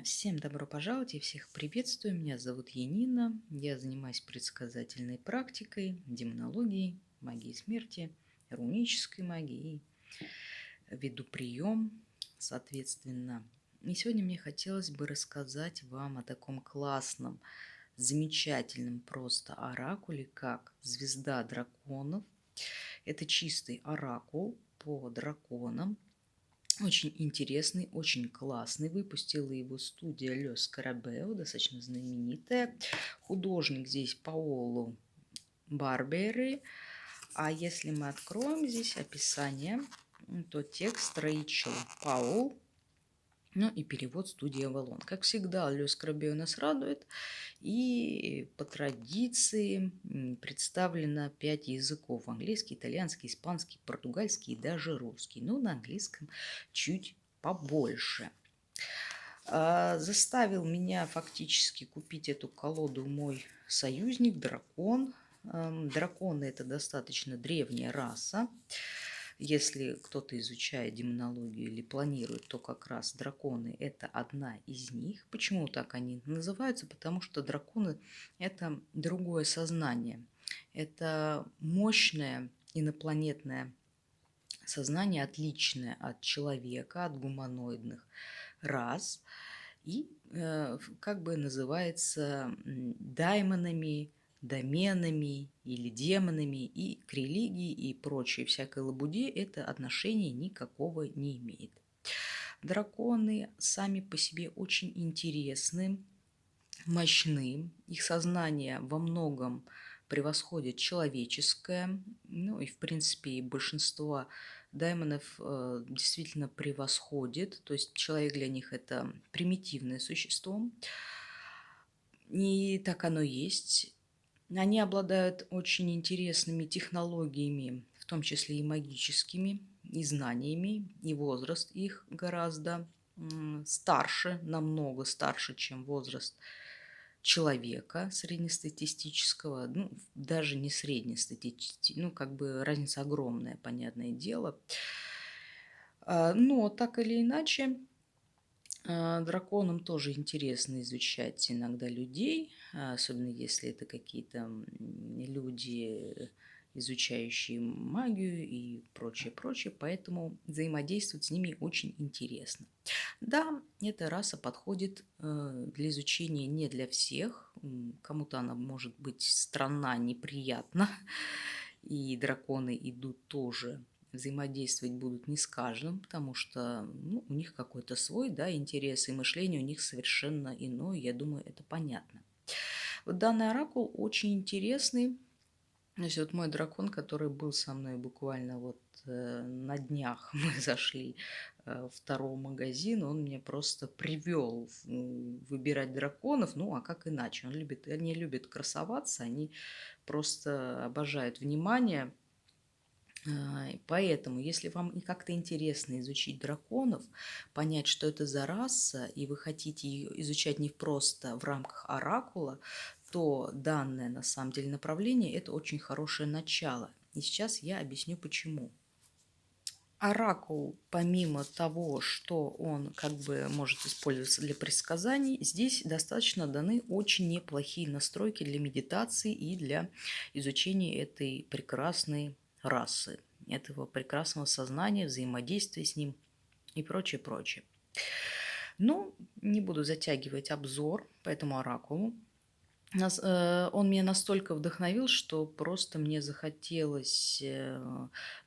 Всем добро пожаловать, я всех приветствую. Меня зовут Янина. Я занимаюсь предсказательной практикой, демонологией, магией смерти, рунической магией. Веду прием, соответственно. И сегодня мне хотелось бы рассказать вам о таком классном, замечательном просто оракуле, как Звезда драконов. Это чистый оракул по драконам. Очень интересный, очень классный. Выпустила его студия Ле Скарабео, достаточно знаменитая. Художник здесь Паоло Барбери. А если мы откроем здесь описание, то текст Рэйчел Паул, ну и перевод студии Авалон. Как всегда, Ле Скарабео нас радует. И по традиции представлено 5 языков. Английский, итальянский, испанский, португальский и даже русский. Но на английском чуть побольше. Заставил меня фактически купить эту колоду мой союзник, дракон. Драконы – это достаточно древняя раса. Если кто-то изучает демонологию или планирует, то как раз драконы – это одна из них. Почему так они называются? Потому что драконы – это другое сознание. Это мощное инопланетное сознание, отличное от человека, от гуманоидных рас. И как бы называется даймонами, доменами или демонами, и к религии и прочей всякой лабуде это отношения никакого не имеет. Драконы сами по себе очень интересны, мощны, их сознание во многом превосходит человеческое, ну и в принципе и большинство даймонов действительно превосходит, то есть человек для них это примитивное существо, и так оно есть. Они обладают очень интересными технологиями, в том числе и магическими, и знаниями, и возраст их гораздо старше, намного старше, чем возраст человека среднестатистического, ну, даже не среднестатистического, ну, как бы разница огромная, понятное дело. Но так или иначе, драконам тоже интересно изучать иногда людей, особенно если это какие-то люди, изучающие магию и прочее, прочее, поэтому взаимодействовать с ними очень интересно. Да, эта раса подходит для изучения не для всех, кому-то она может быть странна, неприятна, и драконы идут тоже взаимодействовать будут не с каждым, потому что ну, у них какой-то свой, да, интерес, и мышление у них совершенно иное, я думаю, это понятно. Вот данный оракул очень интересный. То есть вот мой дракон, который был со мной буквально вот на днях, мы зашли в второй магазин, он меня просто привел выбирать драконов, ну а как иначе? Они любят красоваться, они просто обожают внимание. Поэтому, если вам и как-то интересно изучить драконов, понять, что это за раса, и вы хотите ее изучать не просто в рамках оракула, то данное на самом деле направление – это очень хорошее начало. И сейчас я объясню почему. Оракул, помимо того, что он как бы может использоваться для предсказаний, здесь достаточно даны очень неплохие настройки для медитации и для изучения этой прекрасной расы, этого прекрасного сознания, взаимодействия с ним и прочее, прочее. Но не буду затягивать обзор по этому оракулу. Он меня настолько вдохновил, что просто мне захотелось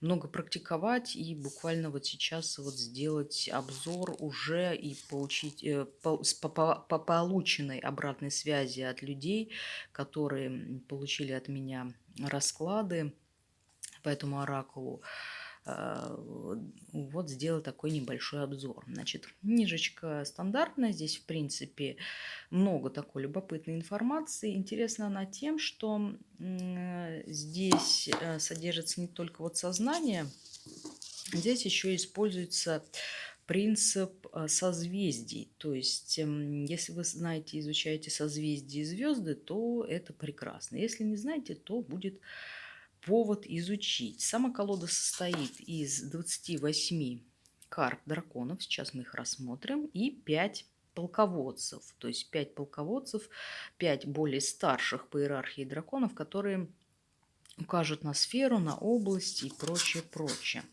много практиковать и буквально вот сейчас вот сделать обзор уже и получить по полученной обратной связи от людей, которые получили от меня расклады по этому оракулу. Вот сделал такой небольшой обзор. Значит, книжечка стандартная. Здесь, в принципе, много такой любопытной информации. Интересна она тем, что здесь содержится не только вот сознание, здесь еще используется принцип созвездий. То есть, если вы знаете, изучаете созвездия и звезды, то это прекрасно. Если не знаете, то будет повод изучить. Сама колода состоит из 28 карт драконов, сейчас мы их рассмотрим, и 5 полководцев, то есть 5 полководцев, 5 более старших по иерархии драконов, которые укажут на сферу, на область и прочее, прочее.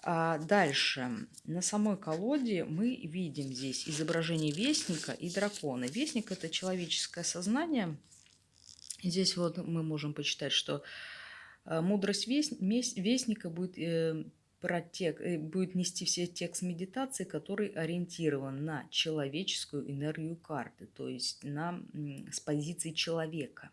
А дальше на самой колоде мы видим здесь изображение вестника и дракона. Вестник – это человеческое сознание. Здесь вот мы можем почитать, что мудрость вестника будет будет нести все текст медитации, который ориентирован на человеческую энергию карты, то есть с позиции человека.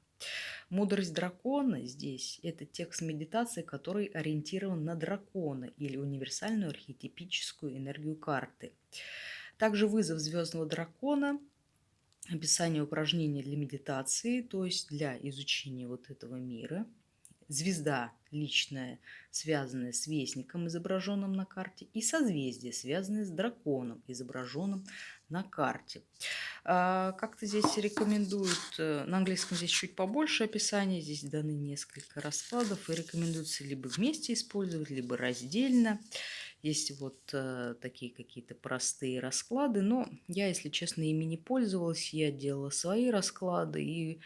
Мудрость дракона здесь – это текст медитации, который ориентирован на дракона или универсальную архетипическую энергию карты. Также вызов звездного дракона, описание упражнений для медитации, то есть для изучения вот этого мира. Звезда личная, связанная с вестником, изображенным на карте, и созвездие, связанное с драконом, изображенным на карте. Как-то здесь рекомендуют, на английском здесь чуть побольше описания, здесь даны несколько раскладов, и рекомендуется либо вместе использовать, либо раздельно. Есть вот такие какие-то простые расклады, но я, если честно, ими не пользовалась, я делала свои расклады и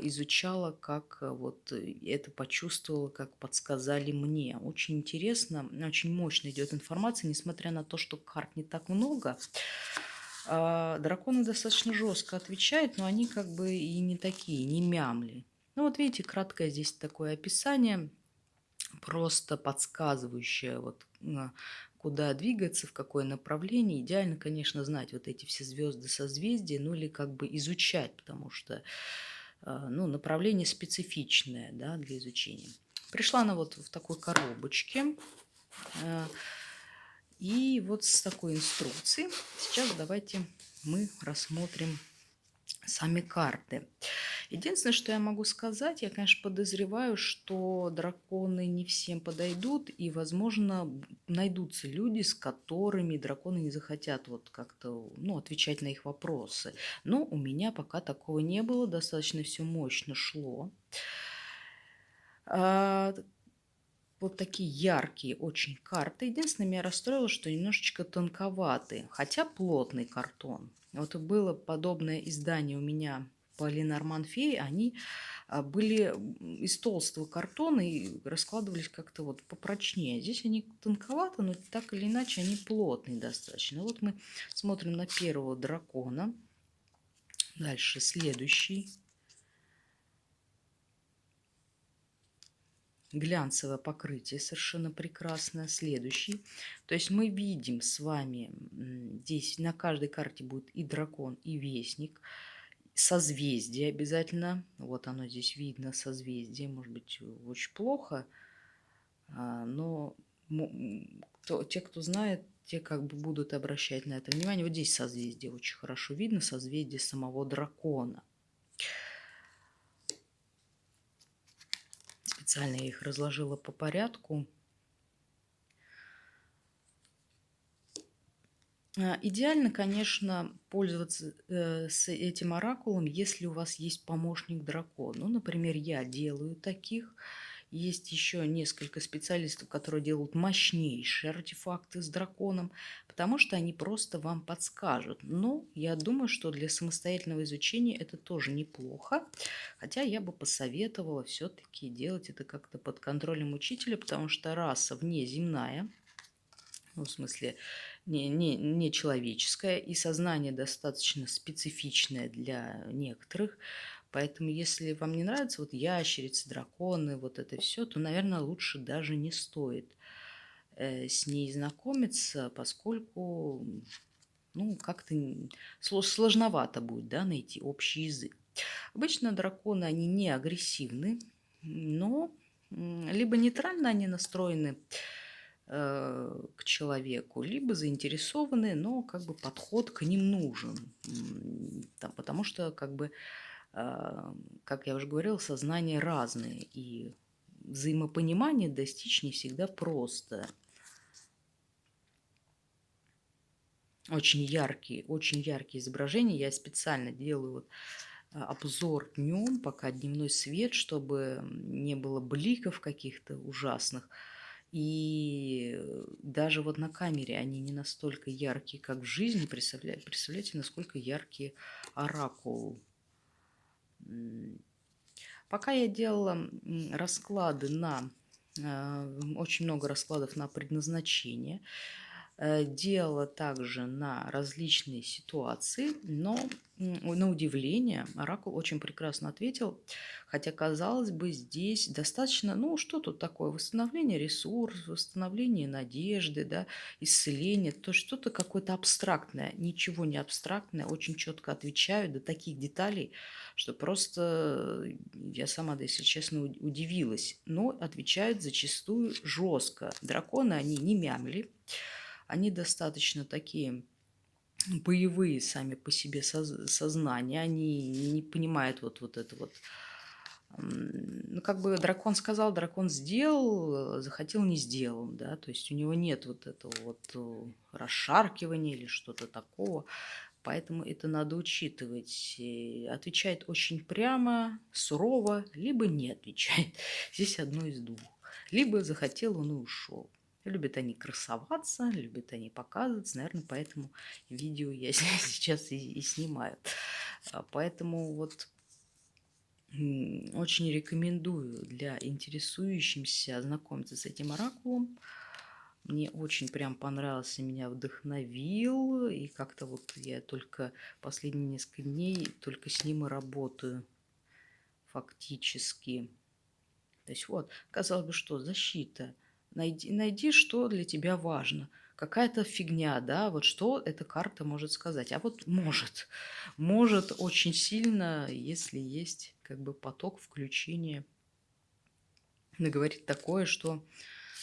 изучала, как вот это почувствовала, как подсказали мне. Очень интересно, очень мощно идет информация, несмотря на то, что карт не так много. Драконы достаточно жестко отвечают, но они как бы и не такие, не мямли. Ну вот видите, краткое здесь такое описание, просто подсказывающее, вот куда двигаться, в какое направление. Идеально, конечно, знать вот эти все звезды, созвездия, ну или как бы изучать, потому что ну, направление специфичное, да, для изучения. Пришла она вот в такой коробочке. И вот с такой инструкцией. Сейчас давайте мы рассмотрим сами карты. Единственное, что я могу сказать, я, конечно, подозреваю, что драконы не всем подойдут, и, возможно, найдутся люди, с которыми драконы не захотят вот как-то, ну, отвечать на их вопросы. Но у меня пока такого не было, достаточно все мощно шло. Вот такие яркие очень карты. Единственное, меня расстроило, что немножечко тонковатые, хотя плотный картон. Вот было подобное издание у меня по Ленорман Фей, они были из толстого картона и раскладывались как-то вот попрочнее. Здесь они тонковаты, но так или иначе они плотные достаточно. Вот мы смотрим на первого дракона. Дальше следующий. Глянцевое покрытие совершенно прекрасное. Следующий. То есть мы видим с вами, здесь на каждой карте будет и дракон, и вестник. Созвездие обязательно. Вот оно здесь видно, созвездие. Может быть, очень плохо, но те, кто знает, те как бы будут обращать на это внимание. Вот здесь созвездие очень хорошо видно, созвездие самого дракона. Специально я их разложила по порядку. Идеально, конечно, пользоваться с этим оракулом, если у вас есть помощник дракон. Ну, например, я делаю таких. Есть еще несколько специалистов, которые делают мощнейшие артефакты с драконом, потому что они просто вам подскажут. Но я думаю, что для самостоятельного изучения это тоже неплохо. Хотя я бы посоветовала все-таки делать это как-то под контролем учителя, потому что раса внеземная, ну, в смысле, не человеческое, и сознание достаточно специфичное для некоторых. Поэтому, если вам не нравятся вот ящерицы, драконы, вот это все, то, наверное, лучше даже не стоит с ней знакомиться, поскольку, ну, как-то сложновато будет, да, найти общий язык. Обычно драконы, они не агрессивны, но либо нейтрально они настроены к человеку, либо заинтересованы, но как бы подход к ним нужен. Потому что, как бы, как я уже говорила, сознания разные, и взаимопонимание достичь не всегда просто. Очень яркие изображения. Я специально делаю вот обзор днем, пока дневной свет, чтобы не было бликов каких-то ужасных. И даже вот на камере они не настолько яркие, как в жизни. Представляете, насколько яркий оракул. Пока я делала расклады на... Очень много раскладов на предназначение. Делала также на различные ситуации, но на удивление оракул очень прекрасно ответил, хотя, казалось бы, здесь достаточно, ну, что тут такое, восстановление ресурсов, восстановление надежды, да, исцеление, то что-то какое-то абстрактное, ничего не абстрактное, очень четко отвечают до таких деталей, что просто я сама, да, если честно, удивилась, но отвечают зачастую жестко. Драконы, они не мямли, они достаточно такие боевые сами по себе сознания, они не понимают вот это вот. Ну, как бы дракон сказал, дракон сделал, захотел, не сделал, да, то есть у него нет вот этого вот расшаркивания или что-то такого, поэтому это надо учитывать. И отвечает очень прямо, сурово, либо не отвечает. Здесь одно из двух. Либо захотел, он и ушел. Любят они красоваться, любят они показываться. Наверное, поэтому видео я сейчас и снимаю. Поэтому вот очень рекомендую для интересующимся ознакомиться с этим оракулом. Мне очень прям понравился, меня вдохновил. И как-то вот я только последние несколько дней только с ним и работаю фактически. То есть вот, казалось бы, что защита. Найди, что для тебя важно. Какая-то фигня, да, вот что эта карта может сказать. А вот может очень сильно, если есть как бы поток включения, наговорить такое, что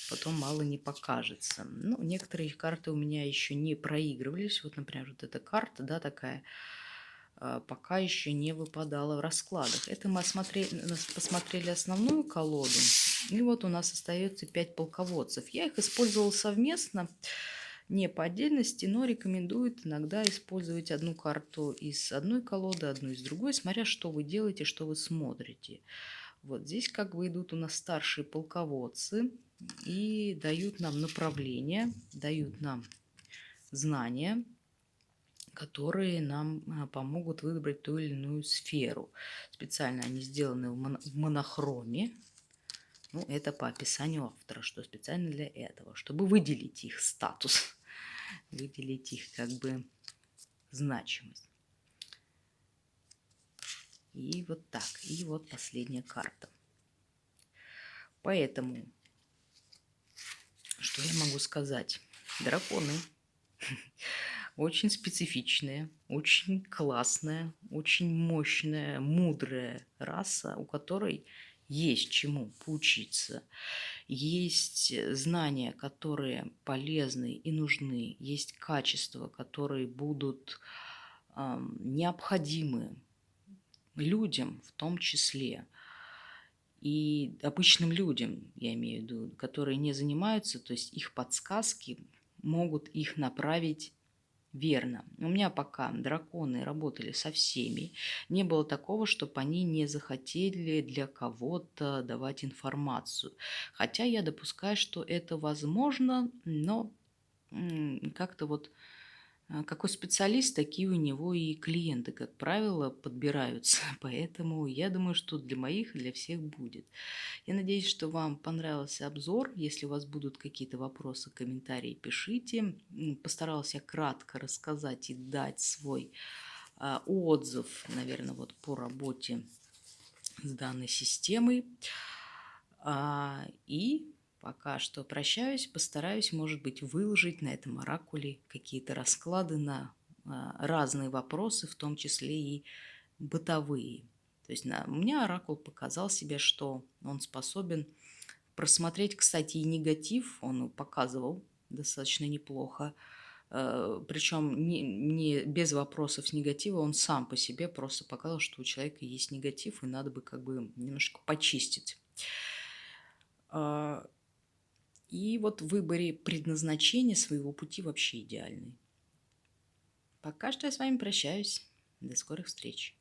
потом мало не покажется. Ну, некоторые карты у меня еще не проигрывались. Вот, например, вот эта карта, да, такая, пока еще не выпадала в раскладах. Это мы посмотрели основную колоду. И вот у нас остается 5 полководцев. Я их использовала совместно, не по отдельности, но рекомендуют иногда использовать одну карту из одной колоды, одну из другой, смотря что вы делаете, что вы смотрите. Вот здесь как бы идут у нас старшие полководцы и дают нам направление, дают нам знания, которые нам помогут выбрать ту или иную сферу. Специально они сделаны в монохроме. Ну, это по описанию автора, что специально для этого, чтобы выделить их статус, выделить их как бы значимость. И вот так. И вот последняя карта. Поэтому, что я могу сказать? Драконы очень специфичная, очень классная, очень мощная, мудрая раса, у которой есть чему поучиться. Есть знания, которые полезны и нужны. Есть качества, которые будут необходимы людям в том числе. И обычным людям, я имею в виду, которые не занимаются, то есть их подсказки могут их направить верно. У меня пока драконы работали со всеми. Не было такого, чтобы они не захотели для кого-то давать информацию. Хотя я допускаю, что это возможно, но как-то вот какой специалист, такие у него и клиенты, как правило, подбираются. Поэтому я думаю, что для моих и для всех будет. Я надеюсь, что вам понравился обзор. Если у вас будут какие-то вопросы, комментарии, пишите. Постаралась я кратко рассказать и дать свой отзыв, наверное, вот по работе с данной системой. И пока что прощаюсь, постараюсь, может быть, выложить на этом оракуле какие-то расклады на разные вопросы, в том числе и бытовые. То есть у меня оракул показал себе, что он способен просмотреть, кстати, и негатив, он показывал достаточно неплохо. Причем не без вопросов с негатива, он сам по себе просто показал, что у человека есть негатив, и надо бы как бы немножко почистить. И вот в выборе предназначения своего пути вообще идеальный. Пока что я с вами прощаюсь. До скорых встреч.